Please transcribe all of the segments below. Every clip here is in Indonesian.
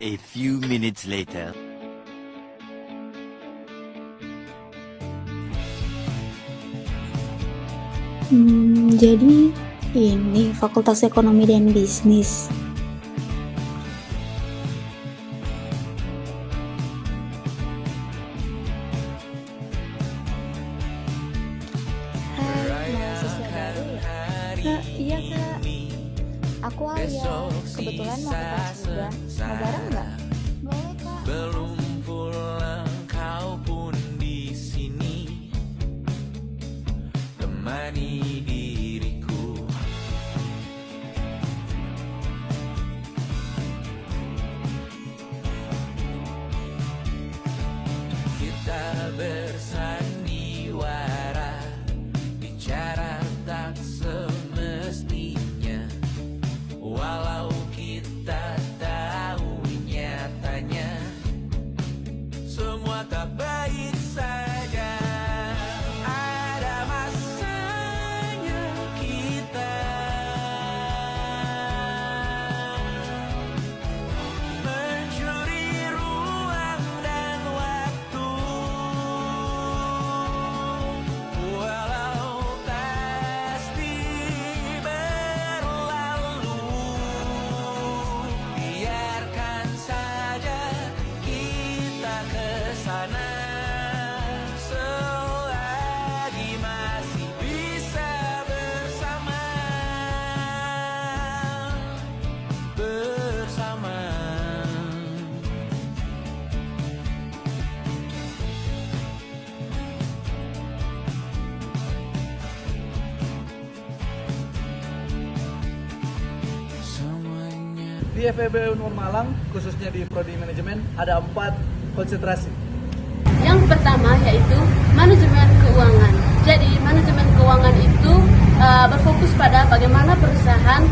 A few minutes later. Jadi ini Fakultas Ekonomi dan Bisnis. Hai, mahasiswa baru ya? Iya Kak, aku Alia. Kebetulan mau ke kelas juga. Mau bareng nggak? Boleh Kak. Belum pulang kau pun di sini temani diriku. Kita bersandiwara bicara tak semestinya, walau kita tahu nyatanya semua tak baik saja. Ada masanya kita mencuri ruang dan waktu, walau pasti berlalu. Biarkan saja kita ke sana selagi masih bisa bersama. Semuanya. Di FEB Unmul Malang, khususnya di Prodi Manajemen, ada 4 konsentrasi. Yang pertama yaitu manajemen keuangan. Jadi manajemen keuangan itu berfokus pada bagaimana perusahaan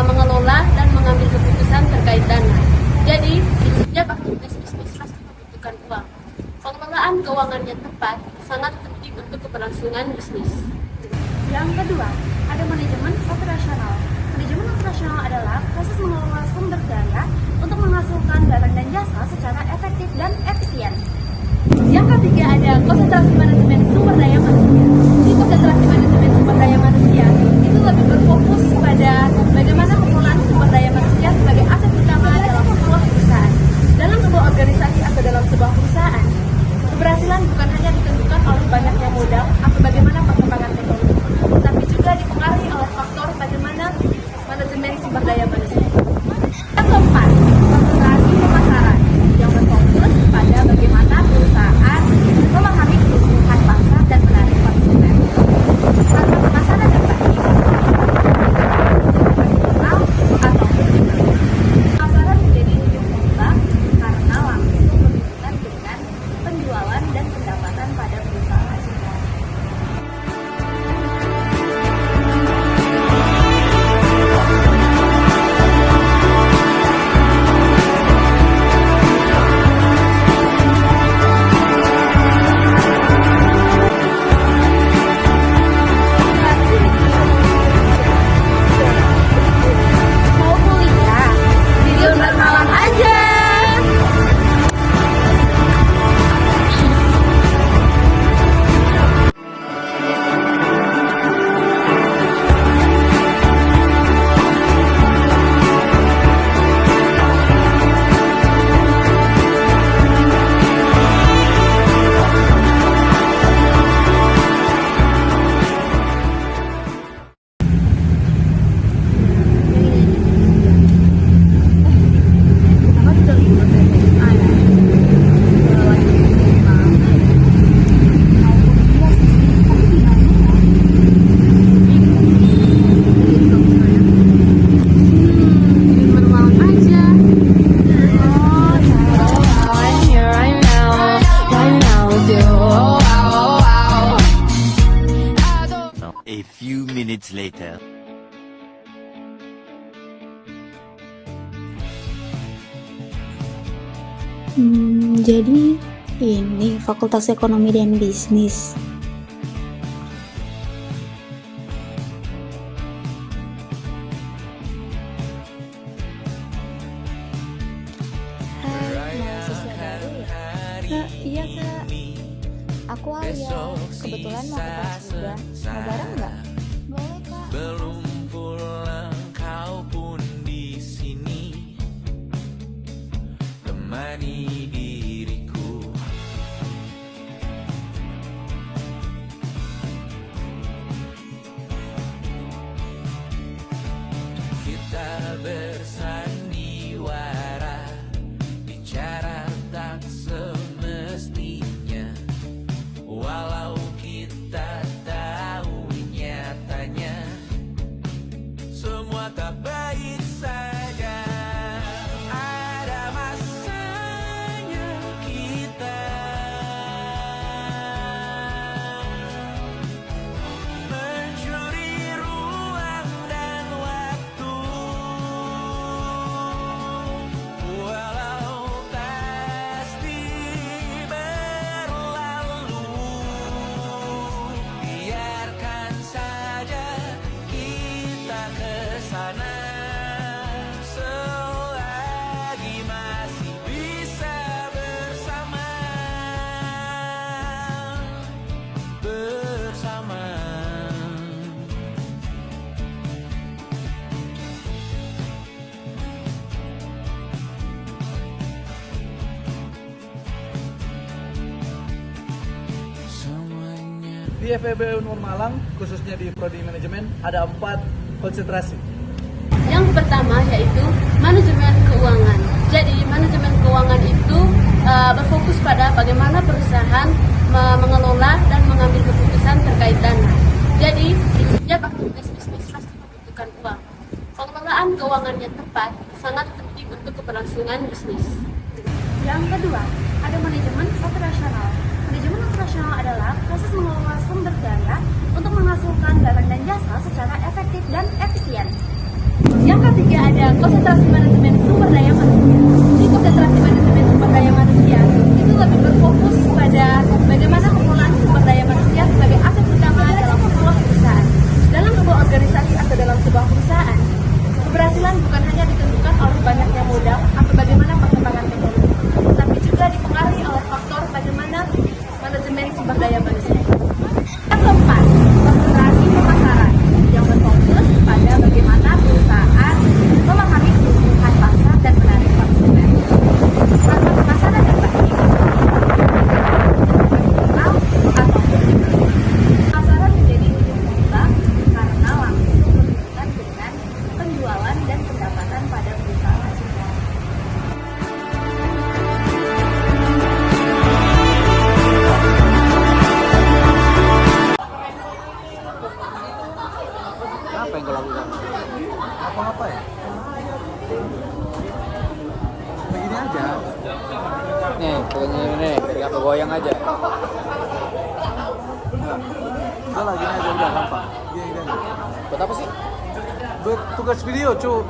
mengelola dan mengambil keputusan terkait dana. Jadi setiap aktivitas bisnis pasti membutuhkan uang. Pengelolaan keuangan yang tepat sangat penting untuk keberlangsungan bisnis. Yang kedua, ada manajemen operasional. Manajemen operasional adalah proses mengelola sumber daya untuk menghasilkan barang dan jasa secara efektif dan efisien. Yang ketiga ada konsentrasi manajemen sumber daya manusia. Di konsentrasi manajemen sumber daya manusia itu lebih berfokus pada bagaimana pengelolaan sumber daya manusia sebagai aset utama dalam sebuah perusahaan. Dalam sebuah organisasi atau dalam sebuah perusahaan, keberhasilan bukan hanya ditentukan oleh banyaknya modal atau bagaimana perkembangan teknologi, tapi juga dipengaruhi oleh faktor bagaimana manajemen sumber daya manusia. Yang keempat, konsentrasi pemasaran yang berfokus pada bagaimana perusahaan memahami kebutuhan pasar dan menarik konsumen. Karena pemasaran yang baik, nasional atau pemasaran menjadi ujung tombak karena langsung berhubungan dengan penjualan dan pendapatan pada perusahaan. Mau kuliah di Unmul Malang aja. A few minutes later. Jadi ini Fakultas Ekonomi dan Bisnis. Iya kak, aku Alia. Kebetulan mau ke kelas juga. Mau bareng nggak? Boleh kak. Belum pulang kau pun di sini temani diriku. Kita bersandiwara, bicara tak semestinya, walau kita tahu nyatanya semua tak baik saja. Ada masanya kita mencuri ruang dan waktu, walau pasti berlalu. Biarkan saja kita kesana selagi masih bisa bersama. Semuanya Di FEB Unmul Malang, khususnya di Prodi Manajemen, ada 4 konsentrasi. Yang pertama yaitu manajemen keuangan. Jadi manajemen keuangan itu berfokus pada bagaimana perusahaan mengelola dan mengambil keputusan terkait dana. Jadi setiap aktivitas bisnis pasti membutuhkan uang. Pengelolaan keuangan yang tepat sangat penting untuk keberlangsungan bisnis. Yang kedua, ada manajemen operasional. Manajemen operasional adalah proses mengelola sumber daya untuk menghasilkan barang dan jasa secara efektif dan efisien. Yang ketiga ada konsentrasi manajemen sumber daya manusia. Di konsentrasi manajemen sumber daya manusia itu lebih berfokus pada bagaimana pengelolaan sumber daya manusia sebagai aset utama dalam sebuah perusahaan. Dalam sebuah organisasi atau dalam sebuah perusahaan, keberhasilan bukan hanya ditentukan oleh banyaknya modal atau bagaimana perkembangan teknologi, tapi juga dipengaruhi oleh faktor bagaimana manajemen sumber daya manusia. Yang keempat, konsentrasi pemasaran yang berfokus pada bagaimana perusahaan memahami kebutuhan pasar dan menarik konsumen. Karena pemasaran yang baik digital ataupun dibeli. Pemasaran menjadi ujung tombak karena langsung berhubungan dengan penjualan dan pendapatan pada perusahaan. Apa yang kau lakukan? Apa-apa ya? Begini aja. Nih, pokoknya ini dari apa goyang aja. Udah lah, gini aja, udah gampang. Gini aja. Buat apa sih? Buat tugas video, cu.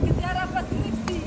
Kejar apa skripsi?